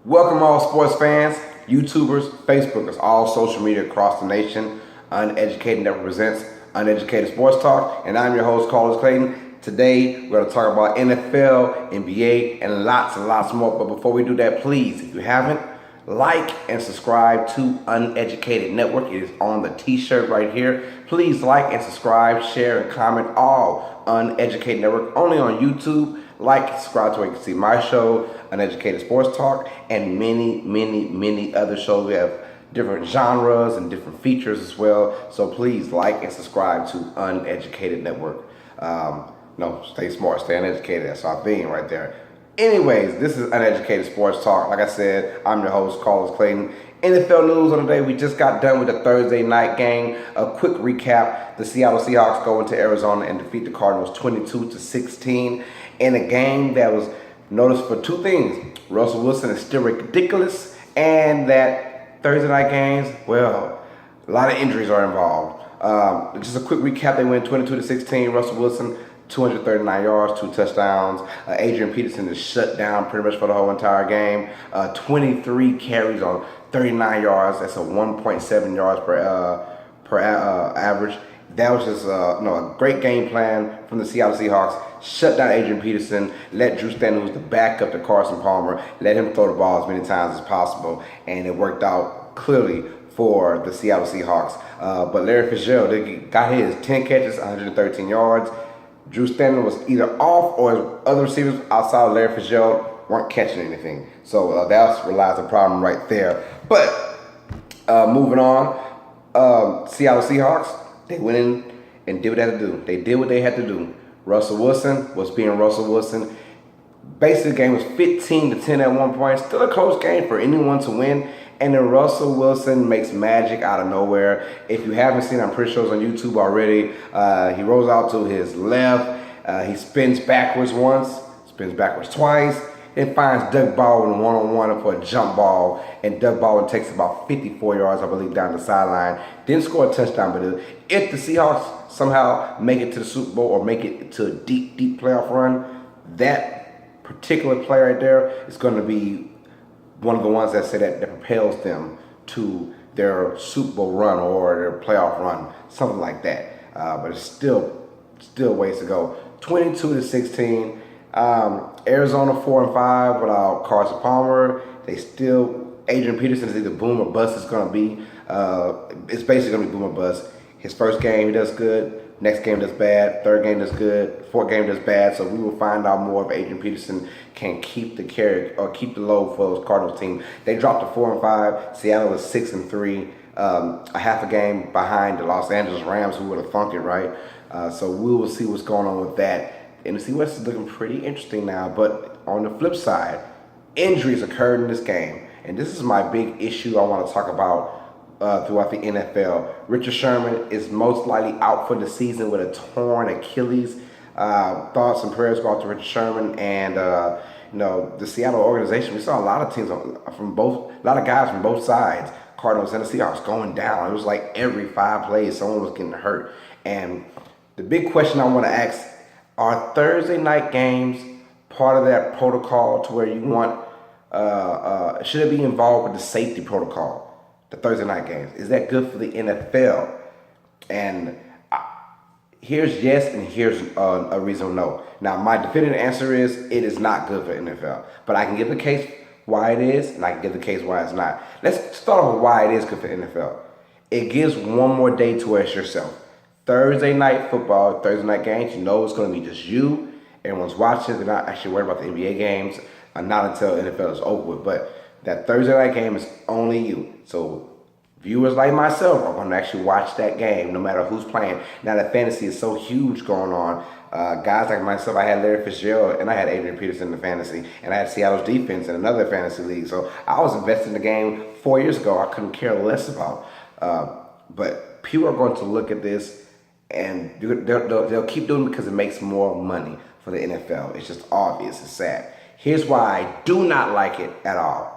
Welcome all sports fans, YouTubers, Facebookers, all social media across the nation. Uneducated that represents Uneducated Sports Talk, and I'm your host, Carlos Clayton. Today, we're going to talk about NFL, NBA, and lots more. But before we do that, please, if you haven't, like and subscribe to Uneducated Network. It is on the t-shirt right here. Please like and subscribe, share, and comment all Uneducated Network, only on YouTube. Like, subscribe to where you can see my show, Uneducated Sports Talk, and many other shows. We have different genres and different features as well. So please like and subscribe to Uneducated Network. Stay smart, stay uneducated. That's our thing right there. Anyways, this is Uneducated Sports Talk. Like I said, I'm your host, Carlos Clayton. NFL news on the day. We just got done with the Thursday night game. A quick recap. The Seattle Seahawks go into Arizona and defeat the Cardinals 22-16 in a game that was noticed for two things. Russell Wilson is still ridiculous, and that Thursday night games, well, a lot of injuries are involved. Just a quick recap. They win 22-16. Russell Wilson, 239 yards, 2 touchdowns. Adrian Peterson is shut down pretty much for the whole entire game. 23 carries on 39 yards. That's a 1.7 yards per average. That was just a great game plan from the Seattle Seahawks. Shut down Adrian Peterson. Let Drew Stanton, who's the backup to Carson Palmer, let him throw the ball as many times as possible. And it worked out clearly for the Seattle Seahawks. But Larry Fitzgerald, they got his 10 catches, 113 yards. Drew Stanton was either off or other receivers outside of Larry Fitzgerald weren't catching anything. So that relies on the problem right there. But moving on, Seattle Seahawks, they went in and did what they had to do. They did what they had to do. Russell Wilson was being Russell Wilson. Basically, the game was 15-10 at one point. Still a close game for anyone to win. And then Russell Wilson makes magic out of nowhere. If you haven't seen it, I'm pretty sure it's on YouTube already. He rolls out to his left. He spins backwards once, spins backwards twice. Then finds Doug Baldwin one-on-one for a jump ball. And Doug Baldwin takes about 54 yards, I believe, down the sideline. Didn't score a touchdown, but if the Seahawks somehow make it to the Super Bowl or make it to a deep playoff run, that particular play right there is going to be one of the ones that propels them to their Super Bowl run or their playoff run, something like that. But it's still ways to go. 22-16. Arizona 4-5 without Carson Palmer. Adrian Peterson is either boom or bust. It's gonna be. It's basically gonna be boom or bust. His first game he does good. Next game does bad. Third game does good. Fourth game does bad. So we will find out more if Adrian Peterson can keep the carry or keep the load for those Cardinals team. They dropped to 4-5. Seattle was 6-3. A half a game behind the Los Angeles Rams, who would have funked it, right? So we will see what's going on with that. And the West is looking pretty interesting now. But on the flip side, injuries occurred in this game. And this is my big issue I want to talk about throughout the NFL. Richard Sherman is most likely out for the season with a torn Achilles. Thoughts and prayers go out to Richard Sherman and the Seattle organization. We saw a lot of teams a lot of guys from both sides, Cardinals and the Seahawks, going down. It was like every 5 plays someone was getting hurt. And the big question I want to ask: are Thursday night games part of that protocol to where you want? Should it be involved with the safety protocol? The Thursday night games, is that good for the NFL? And here's yes, and here's a reason no. Now, my definitive answer is it is not good for NFL, but I can give the case why it is, and I can give the case why it's not. Let's start off with why it is good for NFL. It gives one more day to rest yourself. Thursday night football, Thursday night games, you know it's going to be just you. Everyone's watching. They're not actually worried about the NBA games, not until NFL is over with. But that Thursday night game is only you. So viewers like myself are going to actually watch that game no matter who's playing. Now that fantasy is so huge going on. Guys like myself, I had Larry Fitzgerald and I had Adrian Peterson in the fantasy. And I had Seattle's defense in another fantasy league. So I was invested in the game 4 years ago. I couldn't care less about. But people are going to look at this and they'll keep doing it because it makes more money for the NFL. It's just obvious. It's sad. Here's why I do not like it at all.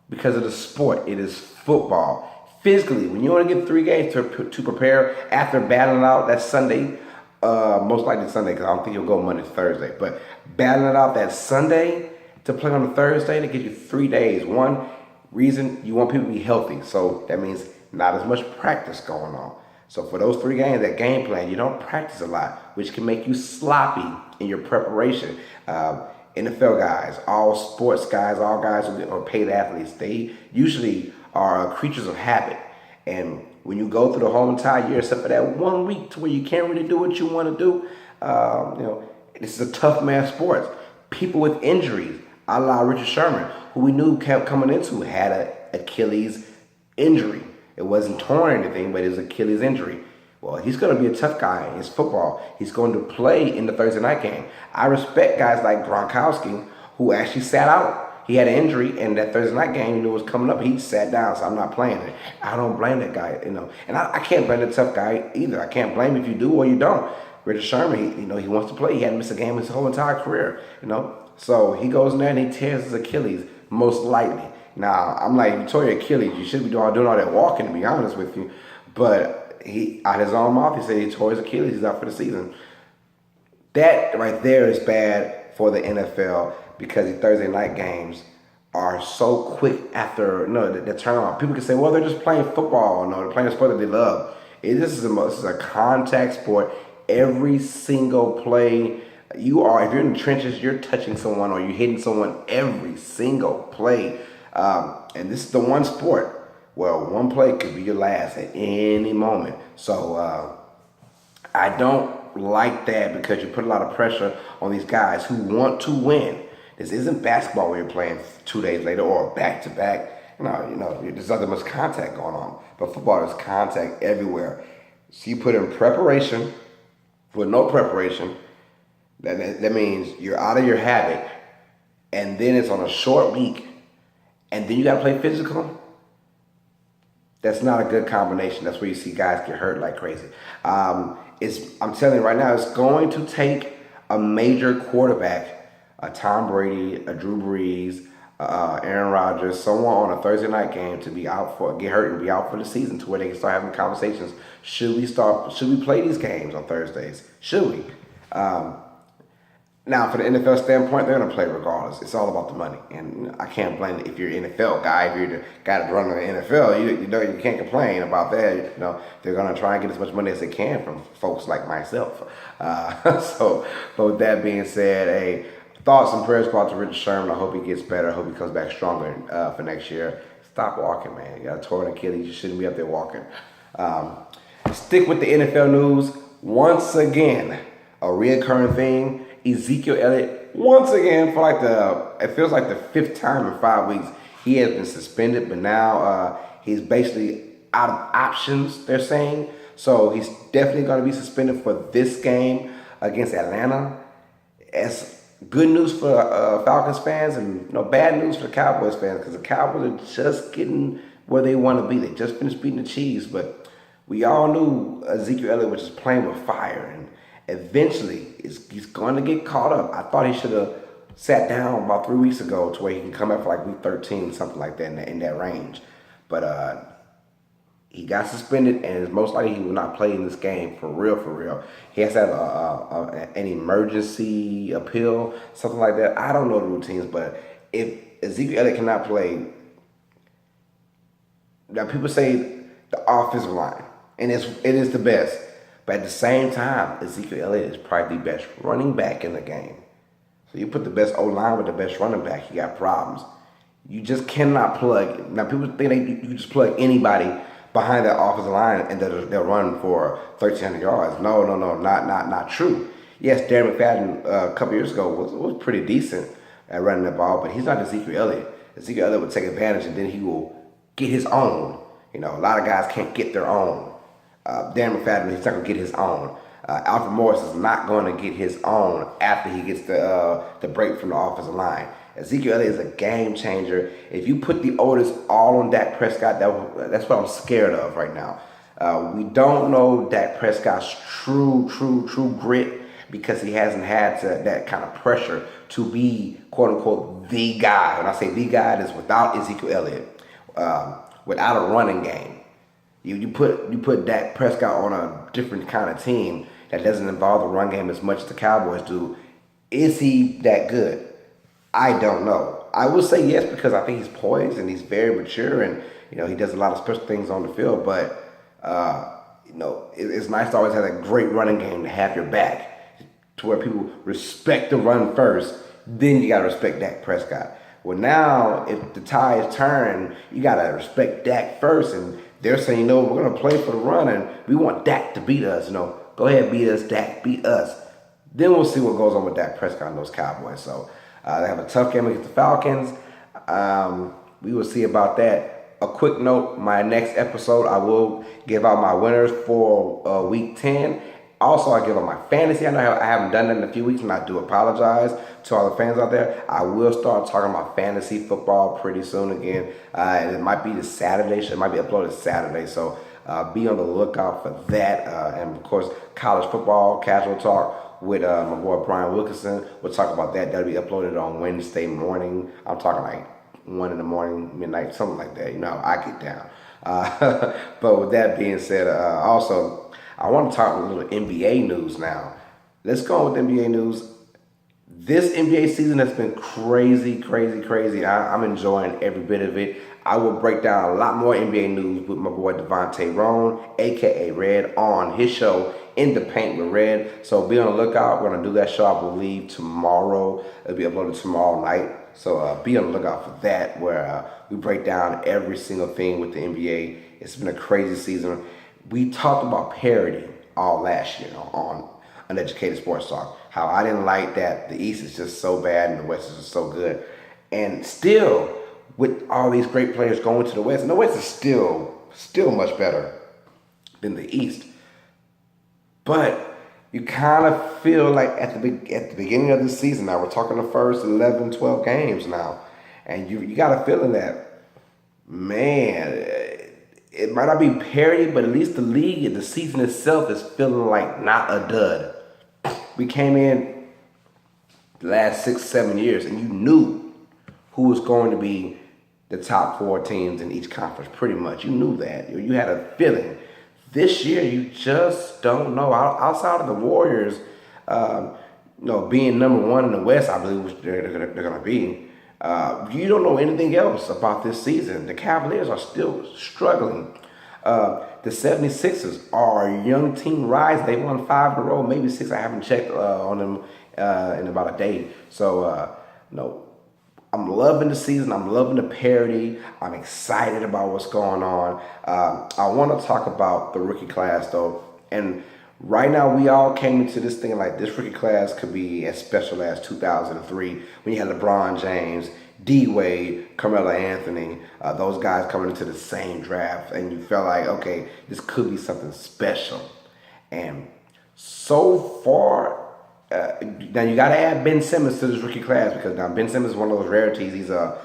Because of the sport. It is football. Physically, when you only get 3 games to prepare after battling out that Sunday, most likely Sunday, because I don't think you'll go Monday to Thursday, but battling it out that Sunday, to play on a Thursday, they give you 3 days. One reason, you want people to be healthy, so that means not as much practice going on. So for those 3 games, that game plan, you don't practice a lot, which can make you sloppy in your preparation. NFL guys, all sports guys, all guys who are paid athletes, they usually are creatures of habit. And when you go through the whole entire year, except for that 1 week to where you can't really do what you want to do, this is a tough man sport. People with injuries, a la Richard Sherman, who we knew kept coming into, had an Achilles injury. It wasn't torn or anything, but it was Achilles injury. Well, he's going to be a tough guy. It's football. He's going to play in the Thursday night game. I respect guys like Gronkowski, who actually sat out. He had an injury, and that Thursday night game, was coming up. He sat down, so I'm not playing it. I don't blame that guy, And I can't blame the tough guy either. I can't blame if you do or you don't. Richard Sherman, he wants to play. He hadn't missed a game his whole entire career, So he goes in there and he tears his Achilles, most likely. Now, I'm like, if you tore your Achilles, you should be doing all that walking, to be honest with you. But he, out his own mouth, he said he tore his Achilles. He's out for the season. That right there is bad for the NFL because the Thursday night games are so quick after the turn on. People can say, well, they're just playing football. No, they're playing a sport that they love. This is a contact sport. Every single play, if you're in the trenches, you're touching someone or you're hitting someone every single play. And this is the one sport. Well, one play could be your last at any moment. So I don't like that because you put a lot of pressure on these guys who want to win. This isn't basketball where you're playing 2 days later or back-to-back. There's not that much contact going on. But football, there's contact everywhere. So you put in preparation with no preparation. That means you're out of your habit. And then it's on a short week. And then you got to play physical. That's not a good combination. That's where you see guys get hurt like crazy. I'm telling you right now, it's going to take a major quarterback, a Tom Brady, a Drew Brees, Aaron Rodgers, someone on a Thursday night game to get hurt and be out for the season to where they can start having conversations. Should we play these games on Thursdays? Should we? Now, for the NFL standpoint, they're going to play regardless. It's all about the money. And I can't blame it if you're an NFL guy. If you're the guy that's running the NFL, you can't complain about that. They're going to try and get as much money as they can from folks like myself. But with that being said, thoughts and prayers go out to Richard Sherman. I hope he gets better. I hope he comes back stronger for next year. Stop walking, man. You got a torn Achilles. You shouldn't be up there walking. Stick with the NFL news. Once again, a reoccurring thing. Ezekiel Elliot, once again, it feels like the 5th time in 5 weeks, he has been suspended, but now he's basically out of options, they're saying. So he's definitely going to be suspended for this game against Atlanta. It's good news for Falcons fans and bad news for Cowboys fans because the Cowboys are just getting where they want to be. They just finished beating the Chiefs, but we all knew Ezekiel Elliot was just playing with fire, and eventually he's going to get caught up. I thought he should have sat down about 3 weeks ago to where he can come back for week 13, something like that in that range. But he got suspended, and most likely he will not play in this game for real, for real. He has to have an emergency appeal, something like that. I don't know the routines, but if Ezekiel Elliott cannot play, now people say the offensive line, and it is the best. But at the same time, Ezekiel Elliott is probably the best running back in the game. So you put the best O-line with the best running back, you got problems. You just cannot plug. Now, people think you can just plug anybody behind that offensive line and they'll run for 1,300 yards. No, not true. Yes, Darren McFadden a couple years ago was pretty decent at running the ball, but he's not Ezekiel Elliott. Ezekiel Elliott would take advantage and then he will get his own. A lot of guys can't get their own. Darren McFadden, he's not going to get his own. Alfred Morris is not going to get his own after he gets the break from the offensive line. Ezekiel Elliott is a game changer. If you put the orders all on Dak Prescott, that's what I'm scared of right now. We don't know Dak Prescott's true grit because he hasn't had that kind of pressure to be, quote unquote, the guy. When I say the guy, it is without Ezekiel Elliott, without a running game. You put Dak Prescott on a different kind of team that doesn't involve the run game as much as the Cowboys do. Is he that good? I don't know. I will say yes because I think he's poised and he's very mature, and he does a lot of special things on the field. But it's nice to always have a great running game to have your back, to where people respect the run first. Then you gotta respect Dak Prescott. Well, now if the tide is turned, you gotta respect Dak first, and they're saying, we're gonna play for the run, and we want Dak to beat us. Go ahead, beat us, Dak, beat us. Then we'll see what goes on with Dak Prescott and those Cowboys. So they have a tough game against the Falcons. We will see about that. A quick note, my next episode, I will give out my winners for Week 10. Also, I give out my fantasy. I know I haven't done that in a few weeks, and I do apologize to all the fans out there. I will start talking about fantasy football pretty soon again. And it might be this Saturday. It might be uploaded Saturday. So be on the lookout for that. And, of course, college football, casual talk with my boy Brian Wilkinson. We'll talk about that. That'll be uploaded on Wednesday morning. I'm talking like 1 in the morning, midnight, something like that. I get down. But with that being said, also, I want to talk a little NBA news now. Let's go on with NBA news. This NBA season has been crazy, crazy, crazy. I'm enjoying every bit of it. I will break down a lot more NBA news with my boy Devontae Roan, a.k.a. Red, on his show, In the Paint with Red. So be on the lookout. We're going to do that show, I believe, tomorrow. It'll be uploaded tomorrow night. So be on the lookout for that, where we break down every single thing with the NBA. It's been a crazy season. We talked about parity all last year on Uneducated Sports Talk. How I didn't like that the East is just so bad and the West is just so good. And still, with all these great players going to the West, and the West is still much better than the East. But you kind of feel like at the beginning of the season, now we're talking the first 11, 12 games now, and you got a feeling that, man, it might not be parity, but at least the league, the season itself is feeling like not a dud. We came in the last 6, 7 years, and you knew who was going to be the top 4 teams in each conference, pretty much. You knew that. You had a feeling. This year, you just don't know. Outside of the Warriors, being number 1 in the West, I believe which they're going to be. You don't know anything else about this season. The Cavaliers are still struggling. The 76ers are a young team rise. They won 5 in a row, maybe 6. I haven't checked on them in about a day. So, I'm loving the season. I'm loving the parity. I'm excited about what's going on. I want to talk about the rookie class, though. And right now, we all came into this thing like this rookie class could be as special as 2003 when you had LeBron James, D-Wade, Carmelo Anthony, those guys coming into the same draft. And you felt like, okay, this could be something special. And so far, now you got to add Ben Simmons to this rookie class, because now Ben Simmons is one of those rarities. He's a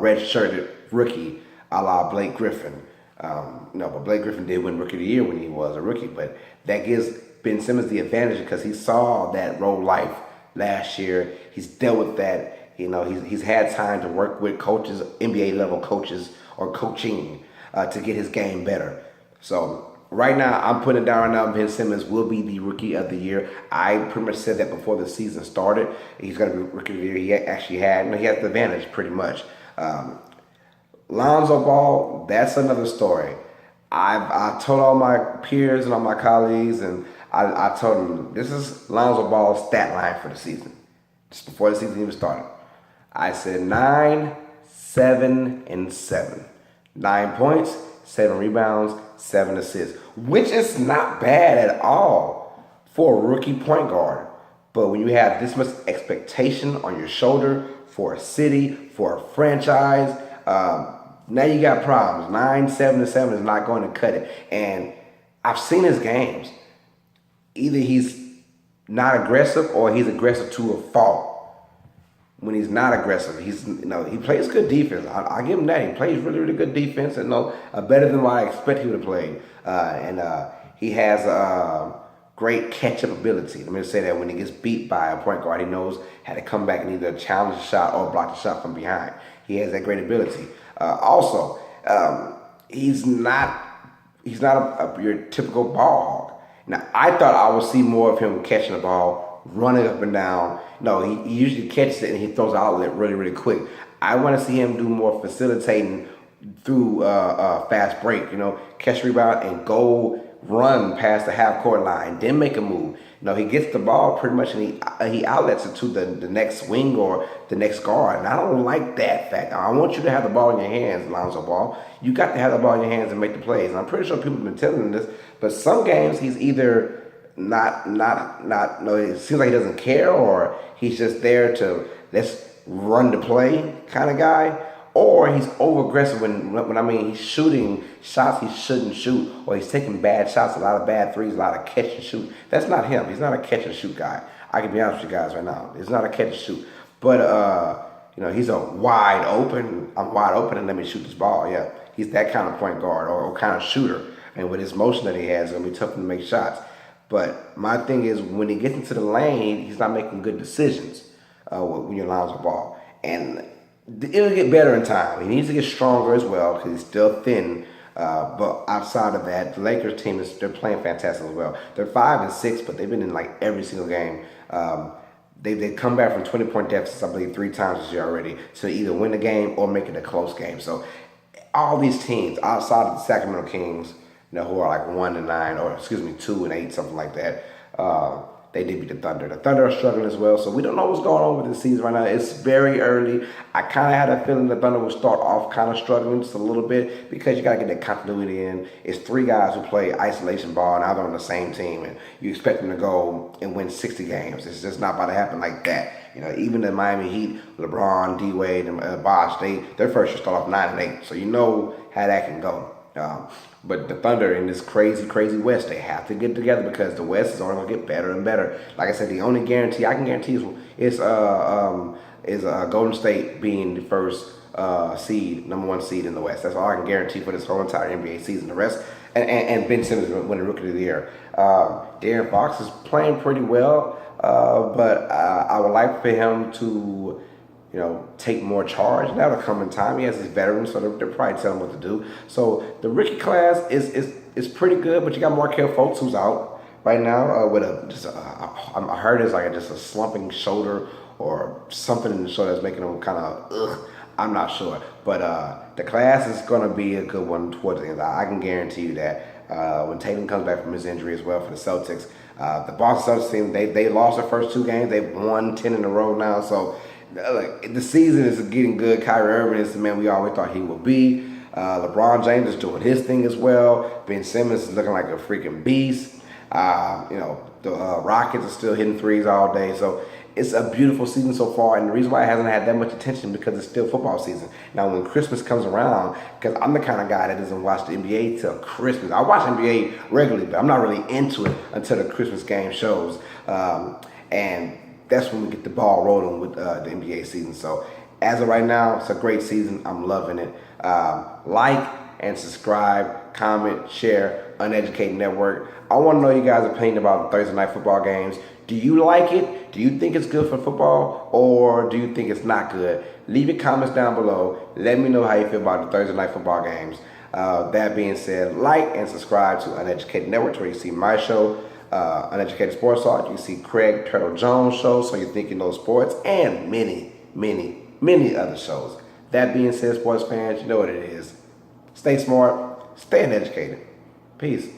red-shirted rookie a la Blake Griffin. But Blake Griffin did win Rookie of the Year when he was a rookie. But that gives Ben Simmons the advantage because he saw that role life last year. He's dealt with that. He's had time to work with coaches, NBA level coaches or coaching to get his game better. So right now, I'm putting it down right now. Ben Simmons will be the Rookie of the Year. I pretty much said that before the season started. He's going to be Rookie of the Year. He actually had the advantage pretty much. Lonzo Ball, that's another story. I told all my peers and all my colleagues, and I told them, this is Lonzo Ball's stat line for the season, just before the season even started. I said 9, 7, and 7. 9 points, 7 rebounds, 7 assists, which is not bad at all for a rookie point guard. But when you have this much expectation on your shoulder for a city, for a franchise, now you got problems. 9, 7, and 7 is not going to cut it. And I've seen his games. Either he's not aggressive or he's aggressive to a fault. When he's not aggressive, he plays good defense. I give him that. He plays really, really good defense, and better than what I expect he would have played. And he has great catch-up ability. Let me just say that when he gets beat by a point guard, he knows how to come back and either challenge the shot or block the shot from behind. He has that great ability. Also, he's not your typical ball hog. Now, I thought I would see more of him catching the ball, ball, running up and down. No, he usually catches it and he throws the outlet really, really quick. I want to see him do more facilitating through fast break, catch rebound and go run past the half court line, then make a move. He gets the ball pretty much and he outlets it to the next wing or the next guard. And I don't like that fact. I want you to have the ball in your hands, Lonzo Ball. You got to have the ball in your hands and make the plays. And I'm pretty sure people have been telling him this, but some games he's either it seems like he doesn't care, or he's just there to let's run the play kind of guy. Or he's over aggressive when I mean he's shooting shots he shouldn't shoot, or he's taking bad shots, a lot of bad threes, a lot of catch and shoot. That's not him. He's not a catch and shoot guy. I can be honest with you guys right now. He's not a catch and shoot. But he's a I'm wide open and let me shoot this ball. Yeah. He's that kind of point guard or kind of shooter. And with his motion that he has, it's gonna be tough to make shots. But my thing is when he gets into the lane, he's not making good decisions when you're Lonzo Ball. And it'll get better in time. He needs to get stronger as well because he's still thin. But outside of that, the Lakers team they're playing fantastic as well. They're 5-6, but they've been in like every single game. They come back from 20-point deficits, I believe, 3 times this year already, to either win the game or make it a close game. So all these teams outside of the Sacramento Kings, who are like 1-9 or 2-8, something like that. They did beat the Thunder. The Thunder are struggling as well, so we don't know what's going on with the season right now. It's very early. I kind of had a feeling the Thunder would start off kind of struggling just a little bit because you got to get that continuity in. It's 3 guys who play isolation ball, now they're on the same team, and you expect them to go and win 60 games. It's just not about to happen like that. Even the Miami Heat, LeBron, D-Wade, and Bosh, their first should start off 9-8, so you know how that can go. But the Thunder in this crazy, crazy West, they have to get together because the West is only going to get better and better. Like I said, the only guarantee I can guarantee is Golden State being the first number 1 seed in the West. That's all I can guarantee for this whole entire NBA season. The rest, and Ben Simmons winning Rookie of the Year. De'Aaron Fox is playing pretty well, but I would like for him to take more charge. That'll come in time. He has his veterans, so they're probably telling him what to do. So the rookie class is pretty good, but you got Markelle Fultz who's out right now with I heard it's like just a slumping shoulder or something in the shoulder that's making him kind of I'm not sure, but the class is going to be a good one towards the end. I can guarantee you that when Tatum comes back from his injury as well for the Celtics, the Boston Celtics team they lost their first 2 games. They've won 10 in a row now, so. The season is getting good. Kyrie Irving is the man we always thought he would be. LeBron James is doing his thing as well. Ben Simmons is looking like a freaking beast. The Rockets are still hitting threes all day. So it's a beautiful season so far. And the reason why it hasn't had that much attention because it's still football season. Now when Christmas comes around, because I'm the kind of guy that doesn't watch the NBA till Christmas. I watch NBA regularly, but I'm not really into it until the Christmas game shows. And that's when we get the ball rolling with the NBA season. So as of right now, it's a great season. I'm loving it. Like and subscribe, comment, share, Uneducated Network. I want to know you guys' opinion about the Thursday night football games. Do you like it? Do you think it's good for football? Or do you think it's not good? Leave your comments down below. Let me know how you feel about the Thursday night football games. That being said, like and subscribe to Uneducated Network where you see my show, Uneducated Sports Talk. You see Craig Turtle Jones' show, So You Think You Know Sports, and many, many, many other shows. That being said, sports fans, you know what it is. Stay smart, stay uneducated. Peace.